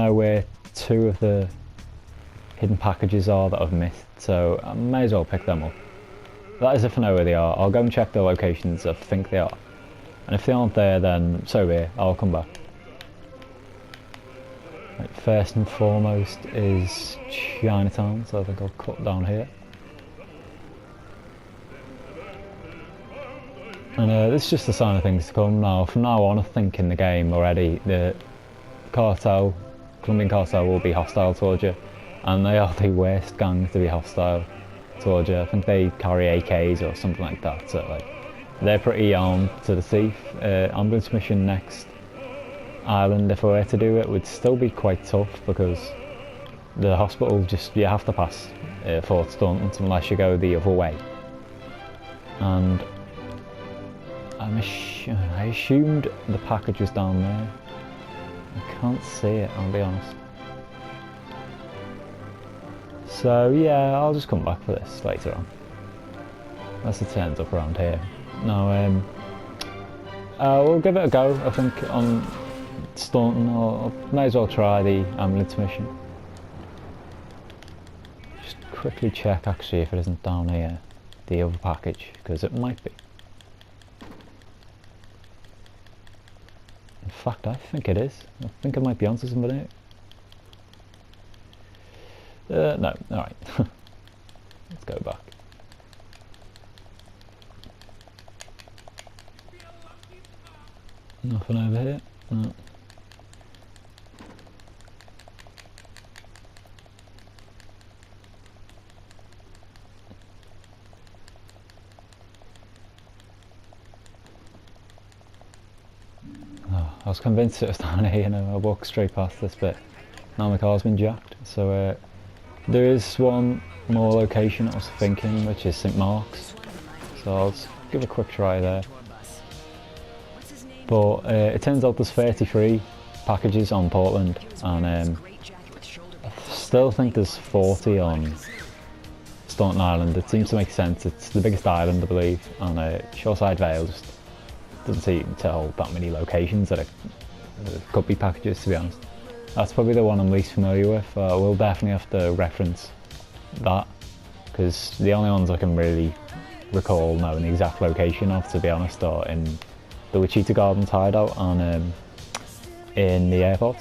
know where two of the hidden packages are that I've missed, so I may as well pick them up. That is if I know where they are. I'll go and check the locations I think they are. And if they aren't there, then so be it, I'll come back. Right, first and foremost is Chinatown, so I think I'll cut down here. And this is just a sign of things to come now. From now on, I think in the game already, the Colombian cartel will be hostile towards you. And they are the worst gang to be hostile towards you. I think they carry AKs or something like that, so like, they're pretty armed to the teeth. Ambulance mission next island, if I were to do it, would still be quite tough because the hospital you have to pass Fort Staunton unless you go the other way. And I assumed the package was down there. I can't see it, I'll be honest. So yeah, I'll just come back for this later on. Unless it turns up around here. No, we'll give it a go, I think, on Staunton. I may as well try the ambulance mission. Just quickly check actually if it isn't down here, the other package, because it might be. In fact, I think it is. I think I might be onto something here. No, alright. Let's go back. Nothing over here? No. Oh, I was convinced it was down here, you know, I walked straight past this bit. Now my car's been jacked, so there is one more location I was thinking, which is St. Mark's. So I'll just give a quick try there. But it turns out there's 33 packages on Portland, and I still think there's 40 on Staunton Island. It seems to make sense. It's the biggest island, I believe, and Shoreside Vale just doesn't seem to hold that many locations that could be packages, to be honest. That's probably the one I'm least familiar with. We'll definitely have to reference that, because the only ones I can really recall knowing the exact location of, to be honest, are in the Wichita Gardens hideout and in the airport.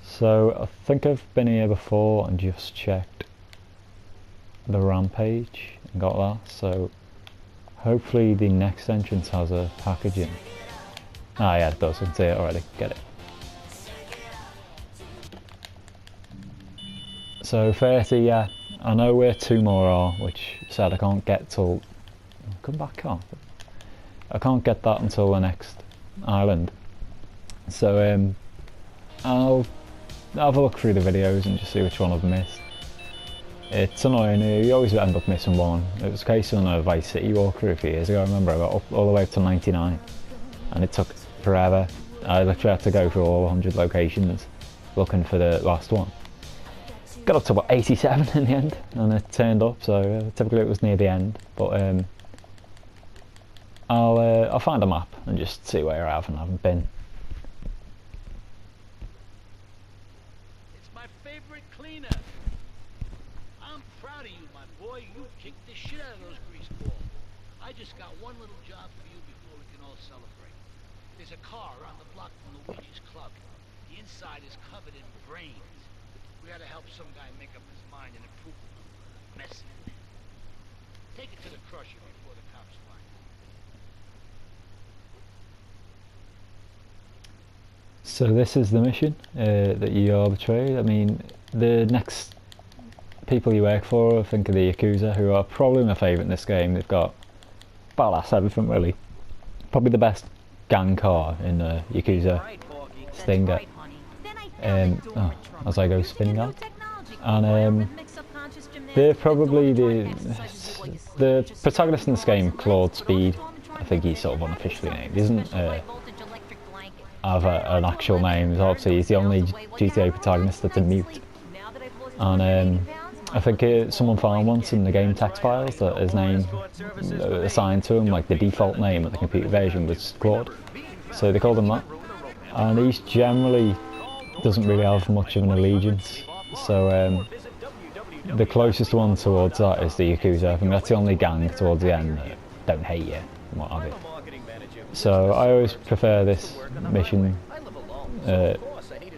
So I think I've been here before and just checked the rampage and got that, so hopefully the next entrance has a package in. Ah yeah, it does, I can see it already, get it. So 30, yeah, I know where two more are, which said I can't get till, come back, can't I can't get that until the next island. So I'll have a look through the videos and just see which one I've missed. It's annoying, you always end up missing one. It was a case on a Vice City walkthrough a few years ago. I remember I got up all the way up to 99 and it took forever. I literally had to go through all 100 locations looking for the last one. Got up to about 87 in the end and it turned up, so typically it was near the end, but I'll find a map and just see where I have and haven't been. It's my favorite cleaner. I'm proud of you, my boy. You kicked the shit out of those grease balls. I just got one little job for you before we can all celebrate. There's a car around the block from Luigi's club. The inside is covered in brains. We gotta help some guy make up his mind and improve a messy man. Take it to the crusher before the cops find it. So this is the mission that you are betrayed. I mean, the next people you work for, I think, are the Yakuza, who are probably my favourite in this game. They've got badass everything, really. Probably the best gang car in the Yakuza Stinger. As I go spinning out. And they're probably the protagonist in this game, Claude Speed. I think he's sort of unofficially named. He doesn't have an actual name. Obviously he's the only GTA protagonist that's a mute. And I think someone found once in the game text files that his name assigned to him, like the default name of the computer version, was Claude. So they called him that. And he's generally doesn't really have much of an allegiance. So the closest one towards that is the Yakuza. I think that's the only gang towards the end that don't hate you and what have you. So I always prefer this mission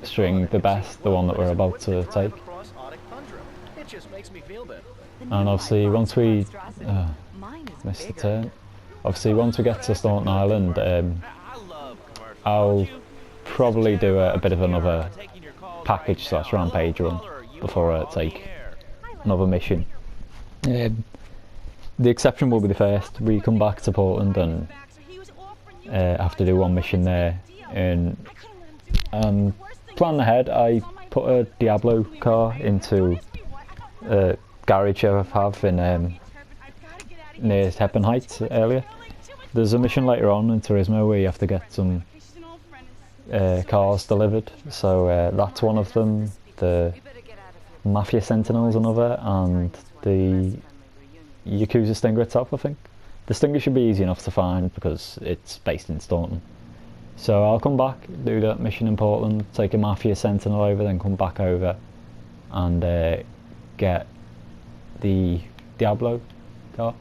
string the best, the one that we're about to take. And obviously once we missed the turn. Obviously once we get to Staunton Island, I'll probably do a bit of another package / rampage run before I take another mission. The exception will be the first. We come back to Portland and have to do one mission there, and plan ahead. I put a Diablo car into a garage I have in near Heppen Heights earlier. There's a mission later on in Turismo where you have to get some cars delivered, so that's one of them. The Mafia Sentinel's another, and the Yakuza Stinger itself, I think. The Stinger should be easy enough to find because it's based in Staunton. So I'll come back, do that mission in Portland, take a Mafia Sentinel over, then come back over and get the Diablo car.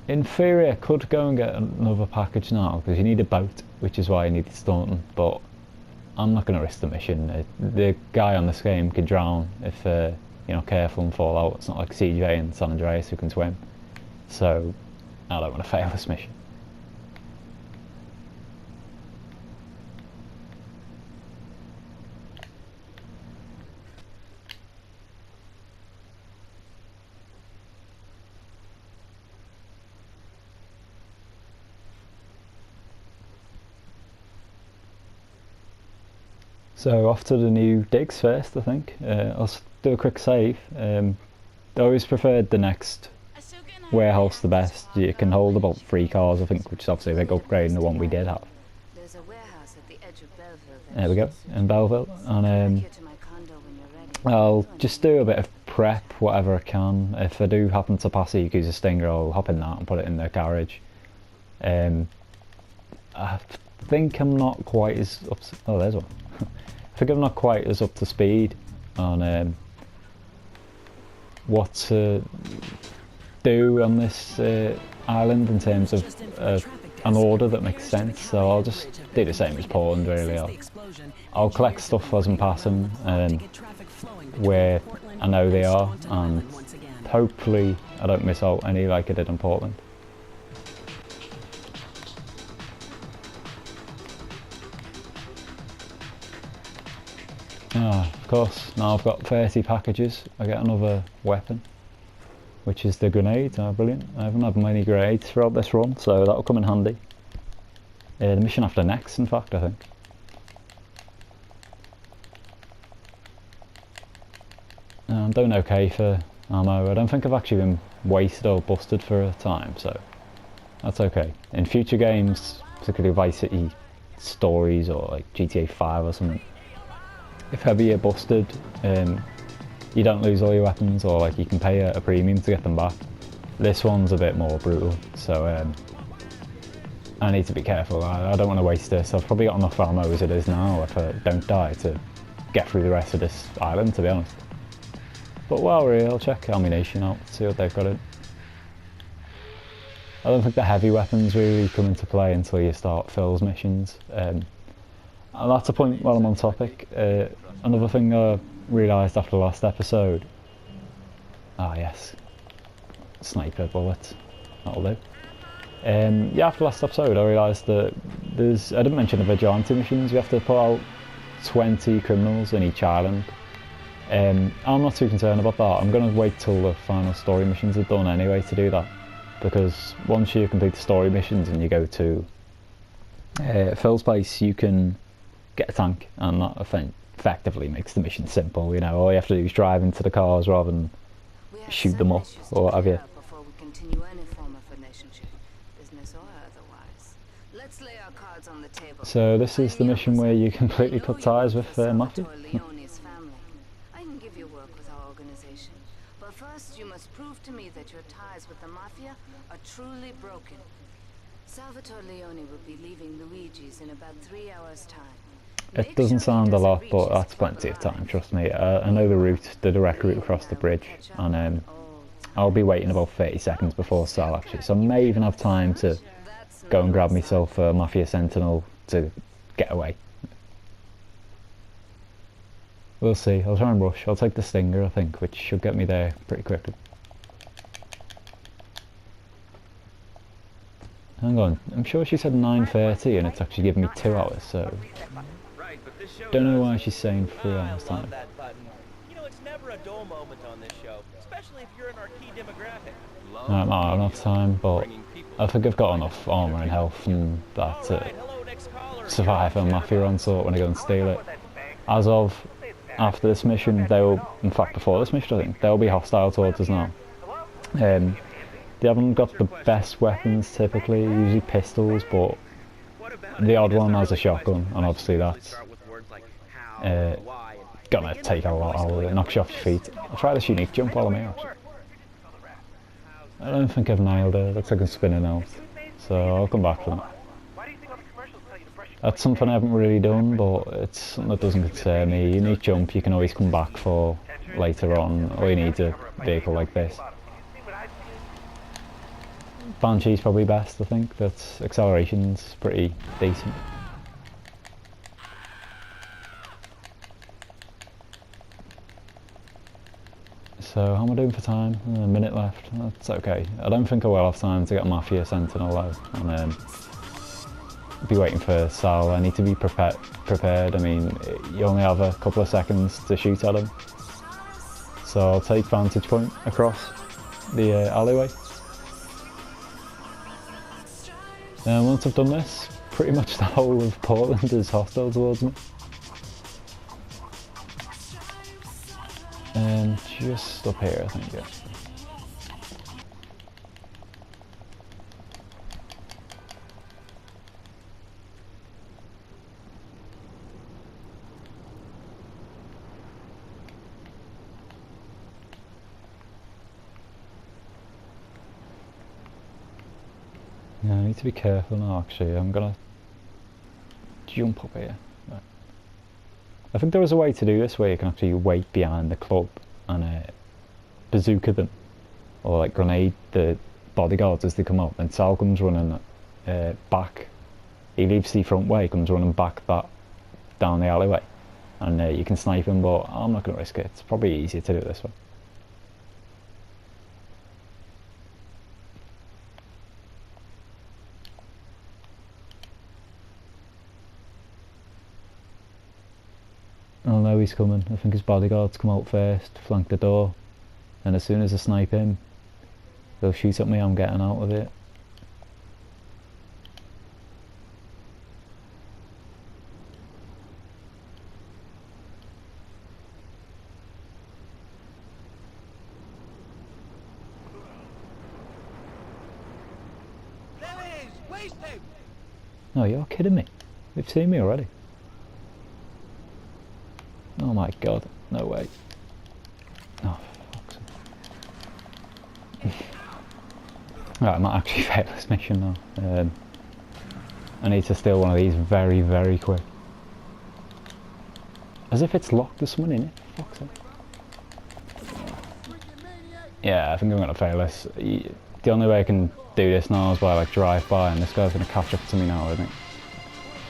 In theory I could go and get another package now because you need a boat, which is why I needed Staunton, but I'm not going to risk the mission. The guy on this game can drown if you're not careful and fall out. It's not like CJ and San Andreas who can swim, so I don't want to fail this mission. So off to the new digs first, I think. I'll do a quick save. I always preferred the next warehouse the best. You can hold about 3 cars, I think, which is obviously a big upgrade in the one we did have. There's a warehouse at the edge of Belleville. There we go, in Belleville. And I'll just do a bit of prep, whatever I can. If I do happen to pass a Yakuza Stinger, I'll hop in that and put it in the garage. I think I'm not quite as up to, oh, there's one. I think I'm not quite as up to speed on what to do on this island in terms of an order that makes sense, so I'll just do the same as Portland really. I'll collect stuff as I'm passing where I know they are, and hopefully I don't miss out any like I did in Portland. Of course, now I've got 30 packages, I get another weapon, which is the grenade. Brilliant. I haven't had many grenades throughout this run, so that'll come in handy. The mission after next, in fact, I think. I'm doing okay for ammo. I don't think I've actually been wasted or busted for a time, so that's okay. In future games, particularly Vice City stories or like GTA 5 or something, if ever you're busted, you don't lose all your weapons, or like you can pay a premium to get them back. This one's a bit more brutal, so I need to be careful. I don't want to waste this. I've probably got enough ammo as it is now if I don't die to get through the rest of this island, to be honest. But while we're here, I'll check ammunition out, see what they've got in. I don't think the heavy weapons really come into play until you start Phil's missions. And that's a point while I'm on topic. Another thing I realised after the last episode. Ah yes, sniper bullets, that'll do. Yeah, after the last episode I realised that I didn't mention the vigilante missions. You have to put out 20 criminals in each island. I'm not too concerned about that. I'm going to wait till the final story missions are done anyway to do that, because once you complete the story missions and you go to Phil's place, you can get a tank, and that effectively makes the mission simple. You know, all you have to do is drive into the cars rather than shoot them up or what have you. Before we continue any form of relationship, business or otherwise. Let's lay our cards on the table. So this is the mission where you completely cut ties with Matthew. I can give you work with our organization, but first you must prove to me that your ties with the Mafia are truly broken. Salvatore Leone will be leaving Luigi's in about 3 hours' time. It doesn't sound a lot, but that's plenty of time, trust me. I know the route, the direct route across the bridge, and I'll be waiting about 30 seconds before Sal actually, so I may even have time to go and grab myself a Mafia Sentinel to get away. We'll see, I'll try and rush. I'll take the Stinger, I think, which should get me there pretty quickly. Hang on, I'm sure she said 9:30 and it's actually given me 2 hours, so... Don't know why she's saying 3 hours time. You know, it's never a dull moment on this show, especially if you're in our key demographic. I might have enough time, but I think I've got enough armour and health and that to survive a Mafia onslaught when I go and steal it. As of after this mission, they will, in fact before this mission I think, they'll be hostile towards us now. They haven't got the best weapons typically, usually pistols, but the odd one has a shotgun, and obviously that's gonna take a lot out of it, knocks you off your feet. I'll try this unique jump while I'm here actually. I don't think I've nailed it, looks like I'm spinning out, so I'll come back to that. That's something I haven't really done, but it's something that doesn't concern me. Unique jump you can always come back for later on, all you need is a vehicle like this. Banshee's probably best, I think. That's acceleration's pretty decent. So how am I doing for time? A minute left. That's okay. I don't think I will have time to get Mafia Sentinel though, and be waiting for Sal. I need to be prepared. I mean, you only have a couple of seconds to shoot at him, so I'll take vantage point across the alleyway. Once I've done this, pretty much the whole of Portland is hostile towards me. Just up here, I think, yeah. Yeah, I need to be careful now actually. I'm gonna jump up here. Right. I think there was a way to do this where you can actually wait behind the club and bazooka them, or like grenade the bodyguards as they come up, and Sal comes running back. He leaves the front way, comes running back down the alleyway, and you can snipe him, but I'm not going to risk it. It's probably easier to do it this way. I'll know he's coming. I think his bodyguards come out first, flank the door, and as soon as I snipe him, they'll shoot at me. I'm getting out of it. No, you're kidding me. They've seen me already. Oh my god, no way. Oh, fuck's sake. Right, I might actually fail this mission now. I need to steal one of these very, very quick. As if it's locked, there's someone in it. Fuck's sake. Yeah, I think I'm going to fail this. The only way I can do this now is by like drive by, and this guy's going to catch up to me now, I think.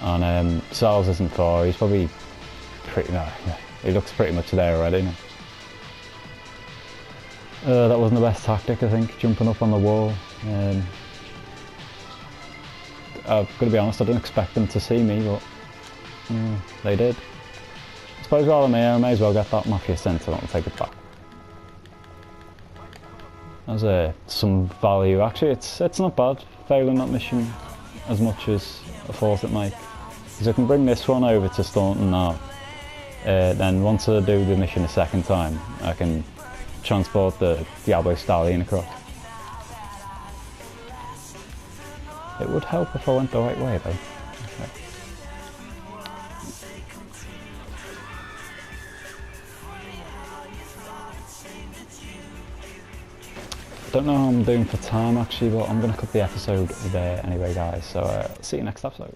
And Sal's isn't far, he's probably pretty, no, yeah, he looks pretty much there already now. That wasn't the best tactic, I think, jumping up on the wall. I've got to be honest, I didn't expect them to see me, but they did. I suppose while I'm here, I may as well get that Mafia Sentinel and take it back. Has some value. Actually, it's not bad failing that mission as much as I thought it might, because I can bring this one over to Staunton now. Then once I do the mission a second time, I can transport the Diablo Stallion across. It would help if I went the right way though. Okay. I don't know how I'm doing for time actually, but I'm going to cut the episode there anyway guys, so see you next episode.